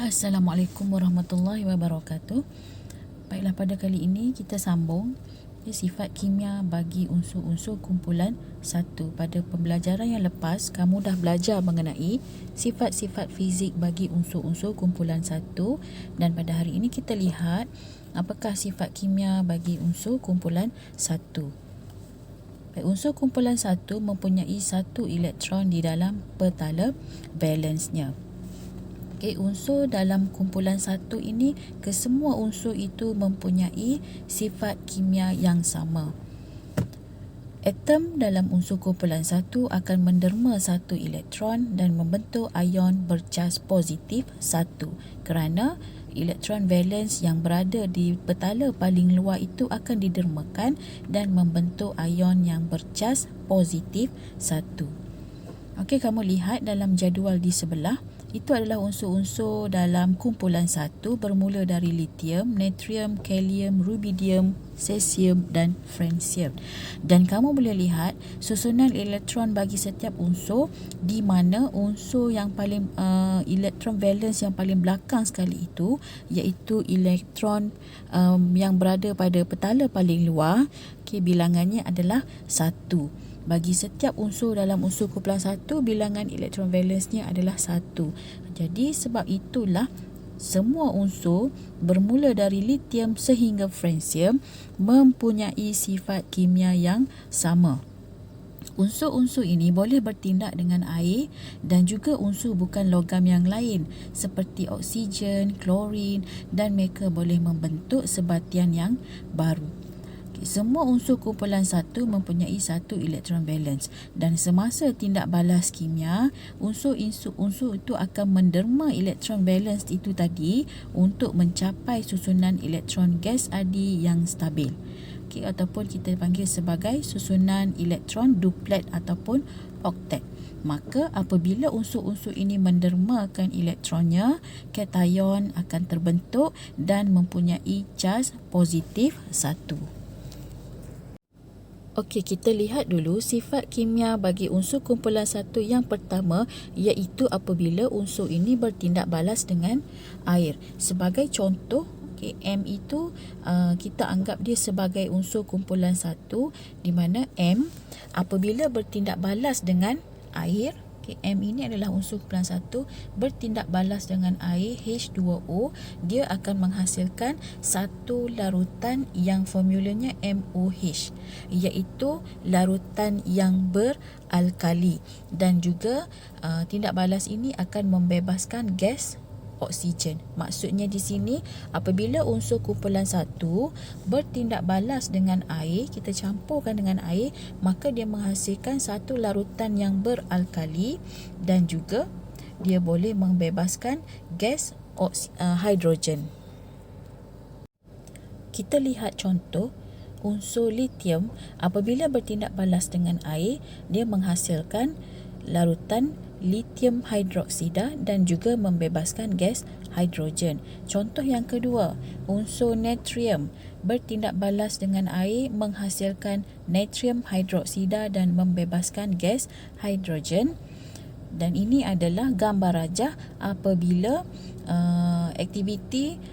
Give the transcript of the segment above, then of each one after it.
Assalamualaikum warahmatullahi wabarakatuh. Baiklah, pada kali ini kita sambung sifat kimia bagi unsur-unsur kumpulan 1. Pada pembelajaran yang lepas, kamu dah belajar mengenai sifat-sifat fizik bagi unsur-unsur kumpulan 1, dan pada hari ini kita lihat apakah sifat kimia bagi unsur kumpulan 1. Unsur kumpulan 1 mempunyai 1 elektron di dalam petala valensnya. Unsur dalam kumpulan 1 ini, kesemua unsur itu mempunyai sifat kimia yang sama. Atom dalam unsur kumpulan 1 akan menderma 1 elektron dan membentuk ion bercas positif 1, kerana elektron valens yang berada di petala paling luar itu akan didermakan dan membentuk ion yang bercas positif 1. Okey, kamu lihat dalam jadual di sebelah. Itu adalah unsur-unsur dalam kumpulan 1 bermula dari lithium, natrium, kalium, rubidium, cesium dan francium. Dan kamu boleh lihat susunan elektron bagi setiap unsur, di mana unsur yang paling elektron valens yang paling belakang sekali itu, iaitu elektron yang berada pada petala paling luar, bilangannya adalah 1. Bagi setiap unsur dalam unsur kumpulan 1, bilangan elektron valensnya adalah 1. Jadi sebab itulah semua unsur bermula dari lithium sehingga francium mempunyai sifat kimia yang sama. Unsur-unsur ini boleh bertindak dengan air dan juga unsur bukan logam yang lain seperti oksigen, klorin, dan mereka boleh membentuk sebatian yang baru. Semua unsur kumpulan 1 mempunyai 1 elektron valens, dan semasa tindak balas kimia, unsur itu akan menderma elektron valens itu tadi untuk mencapai susunan elektron gas adi yang stabil. Ataupun kita panggil sebagai susunan elektron duplet ataupun oktet. Maka apabila unsur-unsur ini mendermakan elektronnya, kation akan terbentuk dan mempunyai cas positif 1. Okey, kita lihat dulu sifat kimia bagi unsur kumpulan 1 yang pertama, iaitu apabila unsur ini bertindak balas dengan air. Sebagai contoh, M itu kita anggap dia sebagai unsur kumpulan 1, di mana M apabila bertindak balas dengan air, M ini adalah unsur kumpulan 1, bertindak balas dengan air H2O, dia akan menghasilkan satu larutan yang formulanya MOH, iaitu larutan yang beralkali, dan juga tindak balas ini akan membebaskan gas oksigen. Maksudnya di sini, apabila unsur kumpulan 1 bertindak balas dengan air, kita campurkan dengan air, maka dia menghasilkan satu larutan yang beralkali dan juga dia boleh membebaskan gas hidrogen. Kita lihat contoh unsur lithium, apabila bertindak balas dengan air, dia menghasilkan larutan lithium hidroksida dan juga membebaskan gas hidrogen. Contoh yang kedua, unsur natrium bertindak balas dengan air, menghasilkan natrium hidroksida dan membebaskan gas hidrogen. Dan ini adalah gambar rajah apabila aktiviti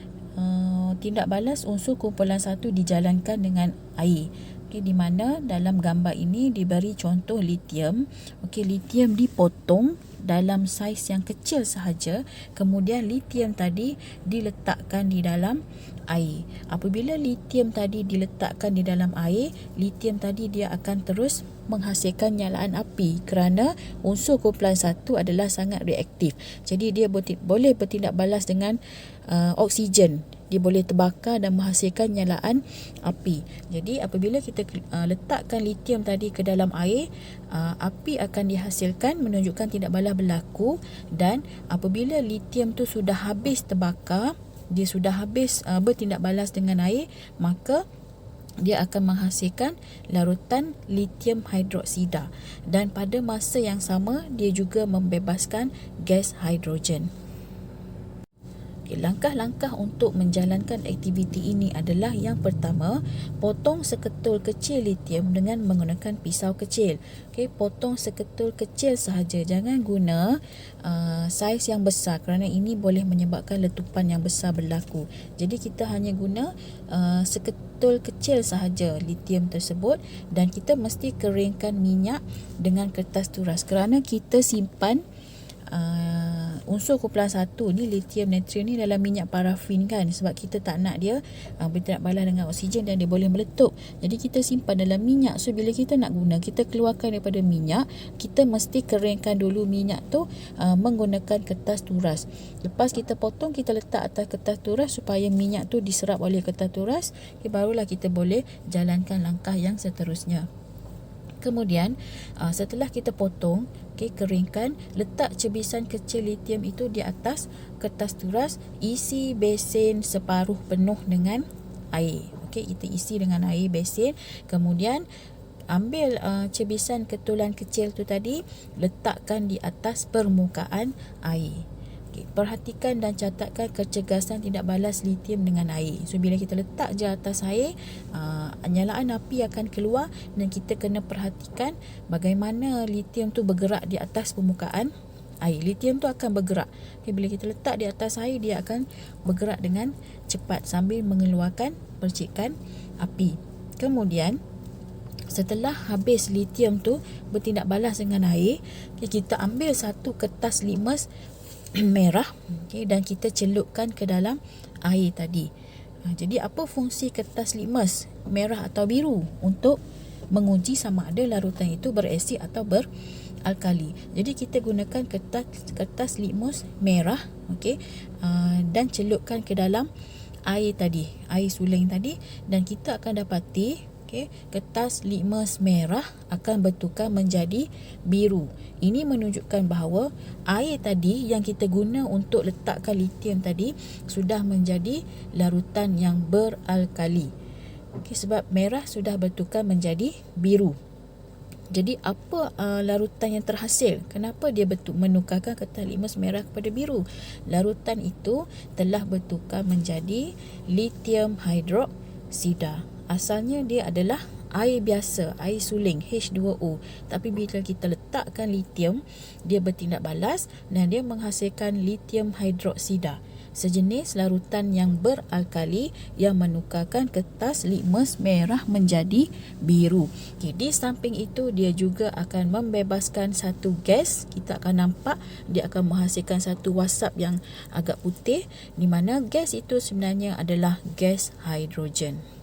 tindak balas unsur kumpulan 1 dijalankan dengan air. Di mana dalam gambar ini diberi contoh lithium. Lithium dipotong dalam saiz yang kecil sahaja, kemudian lithium tadi diletakkan di dalam air. Apabila lithium tadi diletakkan di dalam air, lithium tadi dia akan terus menghasilkan nyalaan api, kerana unsur kumpulan 1 adalah sangat reaktif. Jadi dia boleh bertindak balas dengan oksigen. Dia boleh terbakar dan menghasilkan nyalaan api. Jadi apabila kita letakkan lithium tadi ke dalam air, api akan dihasilkan, menunjukkan tindak balas berlaku. Dan apabila lithium tu sudah habis terbakar, dia sudah habis bertindak balas dengan air, maka dia akan menghasilkan larutan lithium hidroksida, dan pada masa yang sama dia juga membebaskan gas hidrogen. Langkah-langkah untuk menjalankan aktiviti ini adalah yang pertama, potong seketul kecil litium dengan menggunakan pisau kecil. Potong seketul kecil sahaja, jangan guna saiz yang besar kerana ini boleh menyebabkan letupan yang besar berlaku. Jadi kita hanya guna seketul kecil sahaja litium tersebut, dan kita mesti keringkan minyak dengan kertas turas kerana kita simpan unsur kumpulan 1 ni, litium natrium ni, dalam minyak parafin kan, sebab kita tak nak dia bertindak balas dengan oksigen dan dia boleh meletup. Jadi kita simpan dalam minyak. So bila kita nak guna, kita keluarkan daripada minyak, kita mesti keringkan dulu minyak tu menggunakan kertas turas. Lepas kita potong, kita letak atas kertas turas supaya minyak tu diserap oleh kertas turas. Barulah kita boleh jalankan langkah yang seterusnya. Kemudian setelah kita potong, keringkan, letak cebisan kecil litium itu di atas kertas turas. Isi besin separuh penuh dengan air. Kita isi dengan air besin. Kemudian ambil cebisan ketulan kecil tu tadi, letakkan di atas permukaan air. Perhatikan dan catatkan kecergasan tidak balas litium dengan air. So bila kita letak je atas air, nyalaan api akan keluar, dan kita kena perhatikan bagaimana litium tu bergerak di atas permukaan air. Litium tu akan bergerak. Bila kita letak di atas air, dia akan bergerak dengan cepat sambil mengeluarkan percikan api. Kemudian setelah habis litium tu bertindak balas dengan air, kita ambil satu kertas litmus merah, dan kita celupkan ke dalam air tadi. Jadi apa fungsi kertas litmus merah atau biru? Untuk menguji sama ada larutan itu berasid atau beralkali. Jadi kita gunakan kertas litmus merah, dan celupkan ke dalam air tadi, air suling tadi, dan kita akan dapati kertas litmus merah akan bertukar menjadi biru. Ini menunjukkan bahawa air tadi yang kita guna untuk letakkan litium tadi sudah menjadi larutan yang beralkali. Sebab merah sudah bertukar menjadi biru. Jadi apa larutan yang terhasil? Kenapa dia menukarkan kertas litmus merah kepada biru? Larutan itu telah bertukar menjadi lithium hydroxide. Asalnya dia adalah air biasa, air suling H2O. Tapi bila kita letakkan litium, dia bertindak balas dan dia menghasilkan lithium hydroxide, sejenis larutan yang beralkali yang menukarkan kertas litmus merah menjadi biru. Di samping itu, dia juga akan membebaskan satu gas. Kita akan nampak dia akan menghasilkan satu wasap yang agak putih, di mana gas itu sebenarnya adalah gas hidrogen.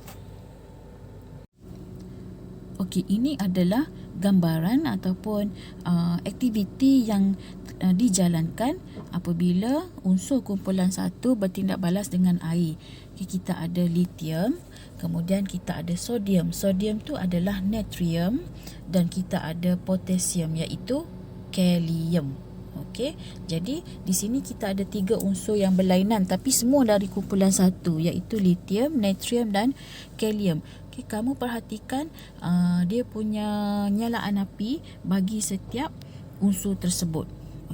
Ini adalah gambaran ataupun aktiviti yang dijalankan apabila unsur kumpulan 1 bertindak balas dengan air. Kita ada litium, kemudian kita ada sodium. Sodium tu adalah natrium, dan kita ada potasium iaitu kalium. Jadi di sini kita ada 3 unsur yang berlainan tapi semua dari kumpulan 1, iaitu litium, natrium dan kalium. Kamu perhatikan dia punya nyalaan api bagi setiap unsur tersebut.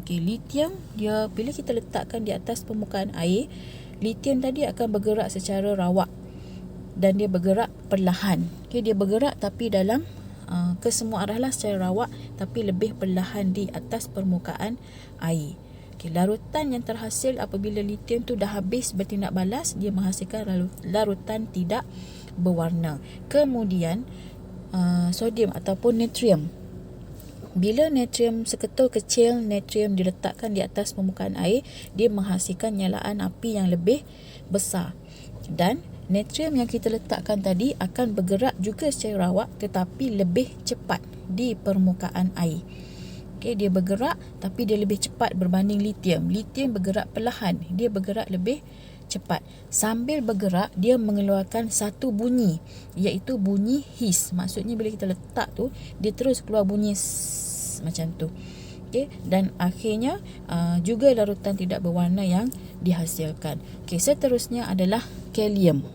Litium, dia bila kita letakkan di atas permukaan air, litium tadi akan bergerak secara rawak dan dia bergerak perlahan. Dia bergerak tapi dalam ke semua arah lah secara rawak, tapi lebih perlahan di atas permukaan air. Larutan yang terhasil apabila litium tu dah habis bertindak balas, dia menghasilkan larutan tidak berwarna. Kemudian sodium ataupun natrium. Bila natrium seketul kecil natrium diletakkan di atas permukaan air, dia menghasilkan nyalaan api yang lebih besar. Dan natrium yang kita letakkan tadi akan bergerak juga secara rawak tetapi lebih cepat di permukaan air. Dia bergerak tapi dia lebih cepat berbanding litium. Litium bergerak perlahan, dia bergerak lebih cepat. Sambil bergerak, dia mengeluarkan satu bunyi, iaitu bunyi hiss. Maksudnya bila kita letak tu, dia terus keluar bunyi macam tu. Dan akhirnya juga larutan tidak berwarna yang dihasilkan. Seterusnya adalah kalium.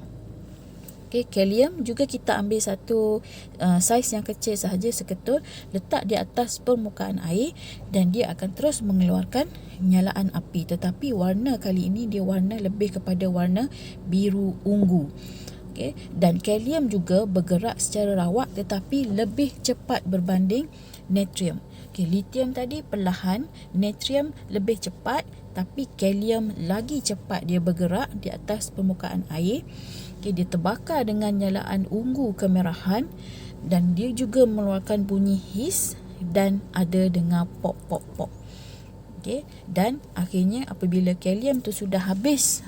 Okay, kalium juga kita ambil satu saiz yang kecil sahaja, seketul, letak di atas permukaan air dan dia akan terus mengeluarkan nyalaan api. Tetapi warna kali ini dia warna lebih kepada warna biru ungu. Okay. Dan kalium juga bergerak secara rawak tetapi lebih cepat berbanding natrium. Okay, lithium tadi perlahan, natrium lebih cepat, tapi kalium lagi cepat dia bergerak di atas permukaan air. Okay, dia terbakar dengan nyalaan ungu kemerahan dan dia juga mengeluarkan bunyi hiss dan ada dengar pop pop pop. Okay, dan akhirnya apabila kalium tu sudah habis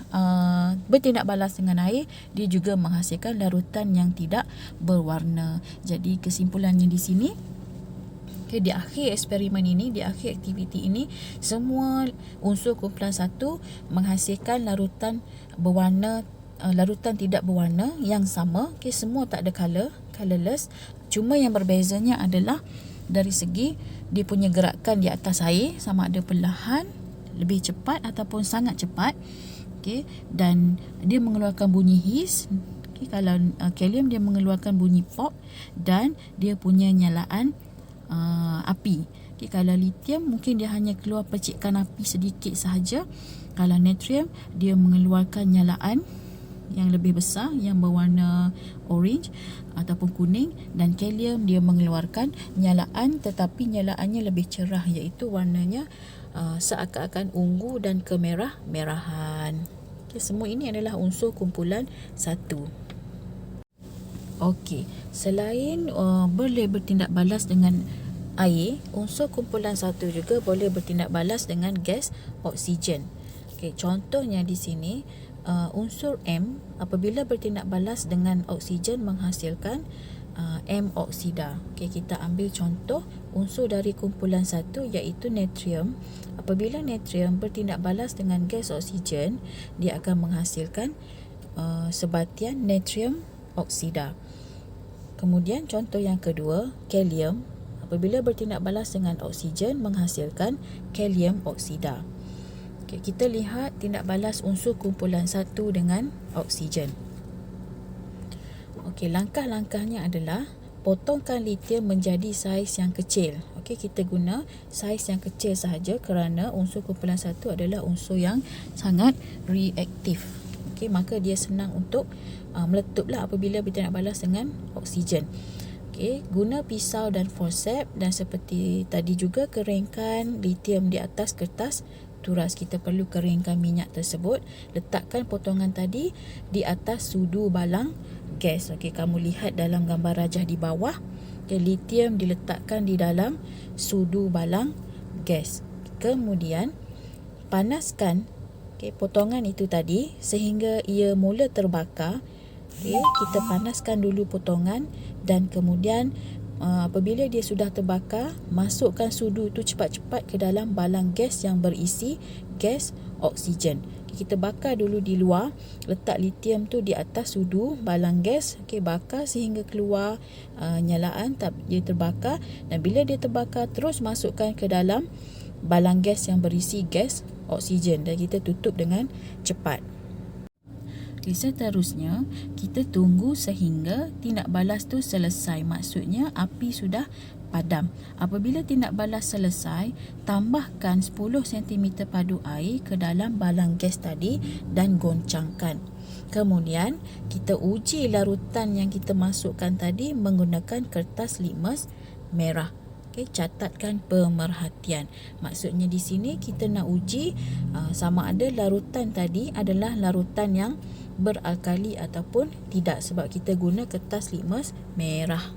bertindak balas dengan air, dia juga menghasilkan larutan yang tidak berwarna. Jadi kesimpulannya di sini, okay, di akhir eksperimen ini, di akhir aktiviti ini, semua unsur kumpulan 1 menghasilkan larutan berwarna, larutan tidak berwarna yang sama. Okay, semua tak ada colorless. Cuma yang berbezanya adalah dari segi dia punya gerakan di atas air, sama ada perlahan, lebih cepat ataupun sangat cepat. Okay, dan dia mengeluarkan bunyi hiss. Okay, kalau kalium dia mengeluarkan bunyi pop dan dia punya nyalaan api. Okay, kalau lithium mungkin dia hanya keluar percikan api sedikit sahaja. Kalau natrium dia mengeluarkan nyalaan yang lebih besar yang berwarna orange ataupun kuning, dan kalium dia mengeluarkan nyalaan tetapi nyalaannya lebih cerah, iaitu warnanya seakan-akan ungu dan kemerah-merahan. Okay, semua ini adalah unsur kumpulan 1. Okey, selain boleh bertindak balas dengan air, unsur kumpulan 1 juga boleh bertindak balas dengan gas oksigen. Okey, contohnya di sini unsur M apabila bertindak balas dengan oksigen menghasilkan M oksida. Okey, kita ambil contoh unsur dari kumpulan 1 iaitu natrium. Apabila natrium bertindak balas dengan gas oksigen, dia akan menghasilkan sebatian natrium oksida. Kemudian contoh yang kedua, kalium. Apabila bertindak balas dengan oksigen menghasilkan kalium oksida. Okay, kita lihat tindak balas unsur kumpulan 1 dengan oksigen. Okey, langkah-langkahnya adalah potongkan lithium menjadi saiz yang kecil. Okey, kita guna saiz yang kecil sahaja kerana unsur kumpulan 1 adalah unsur yang sangat reaktif. Okey, maka dia senang untuk meletuplah apabila bertindak balas dengan oksigen. Okey, guna pisau dan forceps, dan seperti tadi juga keringkan lithium di atas kertas turas. Kita perlu keringkan minyak tersebut. Letakkan potongan tadi di atas sudu balang gas. Okey, kamu lihat dalam gambar rajah di bawah. Okay, lithium diletakkan di dalam sudu balang gas. Kemudian panaskan potongan itu tadi sehingga ia mula terbakar. Okay, kita panaskan dulu potongan dan kemudian apabila dia sudah terbakar, masukkan sudu itu cepat-cepat ke dalam balang gas yang berisi gas oksigen. Kita bakar dulu di luar, letak lithium tu di atas sudu balang gas. Okey, bakar sehingga keluar nyalaan, dia terbakar, dan bila dia terbakar terus masukkan ke dalam balang gas yang berisi gas oksigen dan kita tutup dengan cepat. Seterusnya, kita tunggu sehingga tindak balas tu selesai. Maksudnya api sudah padam. Apabila tindak balas selesai, tambahkan 10 cm padu air ke dalam balang gas tadi dan goncangkan. Kemudian, kita uji larutan yang kita masukkan tadi menggunakan kertas litmus merah. Okay, catatkan pemerhatian. Maksudnya di sini kita nak uji sama ada larutan tadi adalah larutan yang beralkali ataupun tidak, sebab kita guna kertas litmus merah.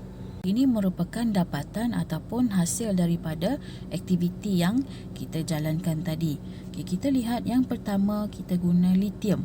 Ini merupakan dapatan ataupun hasil daripada aktiviti yang kita jalankan tadi. Okay, kita lihat yang pertama, kita guna lithium.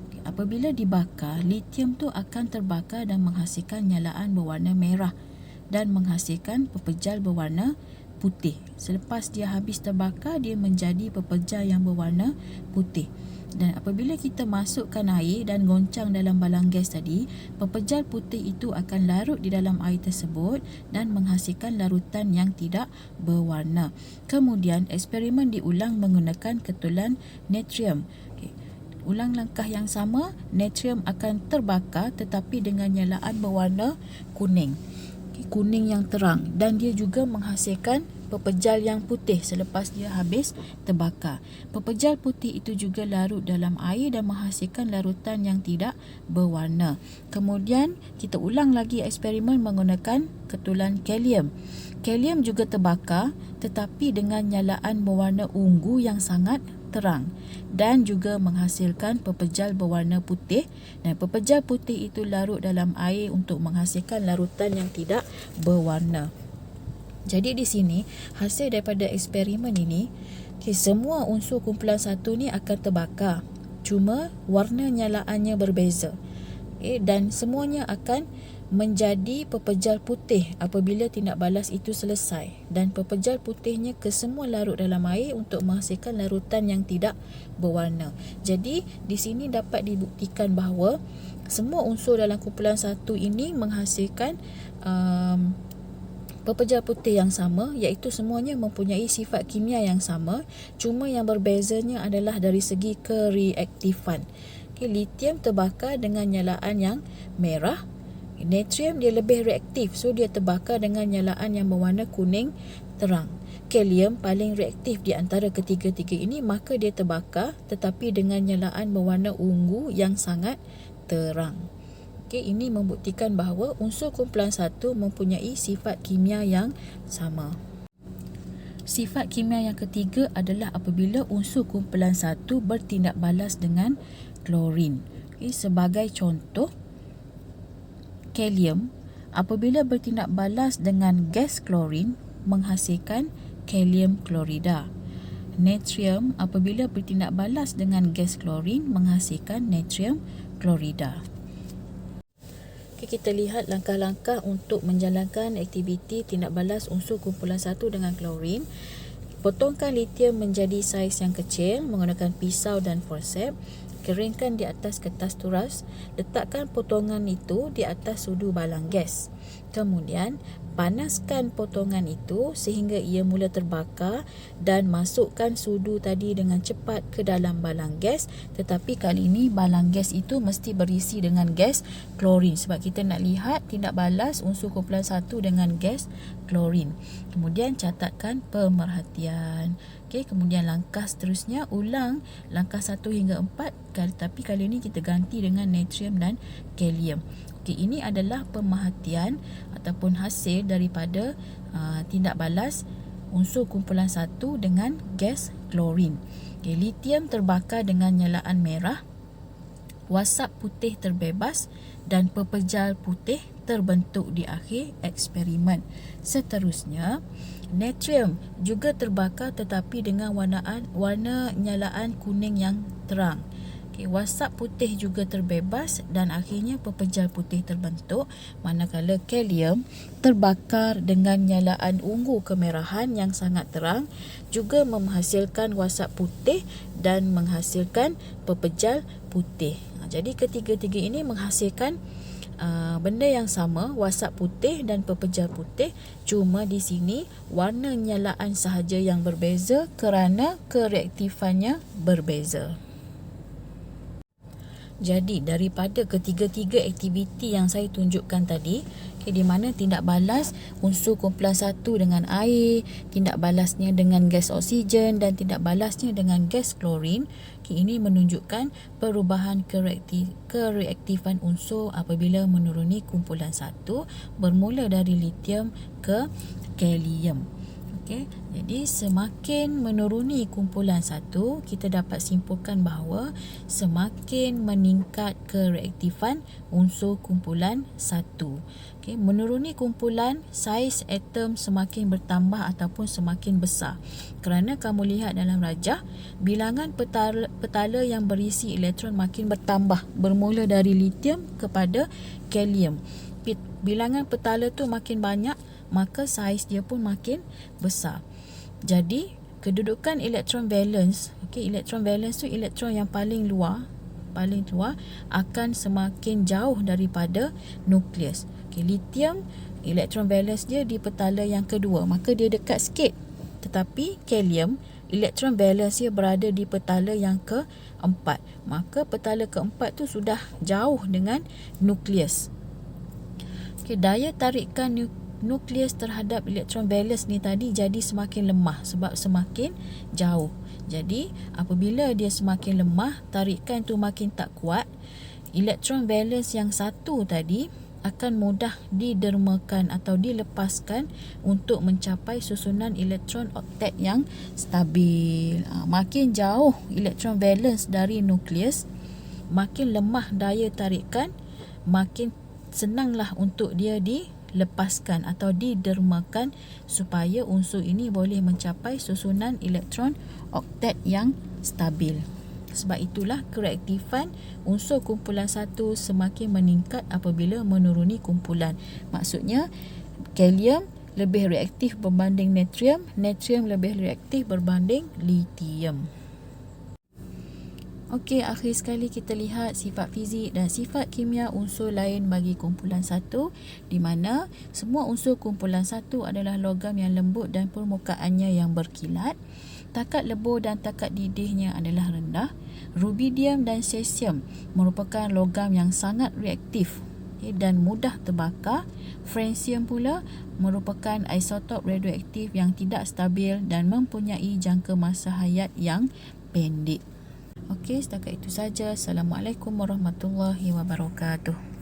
Okay, apabila dibakar, lithium tu akan terbakar dan menghasilkan nyalaan berwarna merah dan menghasilkan pepejal berwarna putih. Selepas dia habis terbakar, dia menjadi pepejal yang berwarna putih. Dan apabila kita masukkan air dan goncang dalam balang gas tadi, pepejal putih itu akan larut di dalam air tersebut dan menghasilkan larutan yang tidak berwarna. Kemudian eksperimen diulang menggunakan ketulan natrium. Okay. ulang langkah yang sama, natrium akan terbakar tetapi dengan nyalaan berwarna kuning. Kuning yang terang, dan dia juga menghasilkan pepejal yang putih selepas dia habis terbakar. Pepejal putih itu juga larut dalam air dan menghasilkan larutan yang tidak berwarna. Kemudian kita ulang lagi eksperimen menggunakan ketulan kalium. Kalium juga terbakar tetapi dengan nyalaan berwarna ungu yang sangat terang dan juga menghasilkan pepejal berwarna putih, dan pepejal putih itu larut dalam air untuk menghasilkan larutan yang tidak berwarna. Jadi di sini hasil daripada eksperimen ini, semua unsur kumpulan 1 ni akan terbakar, cuma warna nyalaannya berbeza. Dan semuanya akan menjadi pepejal putih apabila tindak balas itu selesai, dan pepejal putihnya kesemua larut dalam air untuk menghasilkan larutan yang tidak berwarna. Jadi di sini dapat dibuktikan bahawa semua unsur dalam kumpulan 1 ini menghasilkan pepejal putih yang sama, iaitu semuanya mempunyai sifat kimia yang sama, cuma yang berbezanya adalah dari segi kereaktifan. Litium terbakar dengan nyalaan yang merah. Natrium dia lebih reaktif, so dia terbakar dengan nyalaan yang berwarna kuning terang. Kalium paling reaktif di antara ketiga-tiga ini, maka dia terbakar tetapi dengan nyalaan berwarna ungu yang sangat terang. Ini membuktikan bahawa unsur kumpulan 1 mempunyai sifat kimia yang sama. Sifat kimia yang ketiga adalah apabila unsur kumpulan 1 bertindak balas dengan klorin. Sebagai contoh, kalium apabila bertindak balas dengan gas klorin menghasilkan kalium klorida. Natrium apabila bertindak balas dengan gas klorin menghasilkan natrium klorida. Kita lihat langkah-langkah untuk menjalankan aktiviti tindak balas unsur kumpulan 1 dengan klorin. Potongkan litium menjadi saiz yang kecil menggunakan pisau dan forceps. Keringkan di atas kertas turas. Letakkan potongan itu di atas sudu balang gas. Kemudian panaskan potongan itu sehingga ia mula terbakar dan masukkan sudu tadi dengan cepat ke dalam balang gas. Tetapi kali ini balang gas itu mesti berisi dengan gas klorin, sebab kita nak lihat tindak balas unsur kumpulan 1 dengan gas klorin. Kemudian catatkan pemerhatian. Kemudian langkah seterusnya, ulang langkah 1 hingga 4, tapi kali ini kita ganti dengan natrium dan kalium. Ini adalah pemerhatian ataupun hasil daripada tindak balas unsur kumpulan 1 dengan gas klorin. Litium terbakar dengan nyalaan merah, wasap putih terbebas dan pepejal putih terbentuk di akhir eksperimen. Seterusnya, natrium juga terbakar tetapi dengan warna nyalaan kuning yang terang. Wasap putih juga terbebas dan akhirnya pepejal putih terbentuk, manakala kalium terbakar dengan nyalaan ungu kemerahan yang sangat terang, juga menghasilkan wasap putih dan menghasilkan pepejal putih. Jadi ketiga-tiga ini menghasilkan benda yang sama, wasap putih dan pepejal putih, cuma di sini warna nyalaan sahaja yang berbeza kerana kereaktifannya berbeza. Jadi daripada ketiga-tiga aktiviti yang saya tunjukkan tadi, di mana tindak balas unsur kumpulan 1 dengan air, tindak balasnya dengan gas oksigen dan tindak balasnya dengan gas klorin, ini menunjukkan perubahan kereaktifan unsur apabila menuruni kumpulan 1 bermula dari litium ke kalium. Jadi semakin menuruni kumpulan 1, kita dapat simpulkan bahawa semakin meningkat kereaktifan unsur kumpulan 1. Menuruni kumpulan, saiz atom semakin bertambah ataupun semakin besar. Kerana kamu lihat dalam rajah, bilangan petala yang berisi elektron makin bertambah bermula dari litium kepada kalium. Bilangan petala tu makin banyak, maka saiz dia pun makin besar. Jadi kedudukan elektron valence, elektron valence tu elektron yang paling luar akan semakin jauh daripada nukleus. Litium elektron valence dia di petala yang kedua, maka dia dekat sikit. Tetapi kalium elektron valence dia berada di petala yang keempat. Maka petala keempat tu sudah jauh dengan nukleus. Okay, daya tarikan nukleus terhadap elektron valence ni tadi jadi semakin lemah sebab semakin jauh. Jadi apabila dia semakin lemah, tarikan tu makin tak kuat, elektron valence yang satu tadi akan mudah didermakan atau dilepaskan untuk mencapai susunan elektron oktet yang stabil. Makin jauh elektron valence dari nukleus, makin lemah daya tarikan, makin senanglah untuk dia dilepaskan atau didermakan supaya unsur ini boleh mencapai susunan elektron oktet yang stabil. Sebab itulah kereaktifan unsur kumpulan satu semakin meningkat apabila menuruni kumpulan. Maksudnya kalium lebih reaktif berbanding natrium, natrium lebih reaktif berbanding litium. Okey, akhir sekali kita lihat sifat fizik dan sifat kimia unsur lain bagi kumpulan satu, di mana semua unsur kumpulan satu adalah logam yang lembut dan permukaannya yang berkilat. Takat lebur dan takat didihnya adalah rendah. Rubidium dan cesium merupakan logam yang sangat reaktif dan mudah terbakar. Francium pula merupakan isotop radioaktif yang tidak stabil dan mempunyai jangka masa hayat yang pendek. Okey, setakat itu saja. Assalamualaikum warahmatullahi wabarakatuh.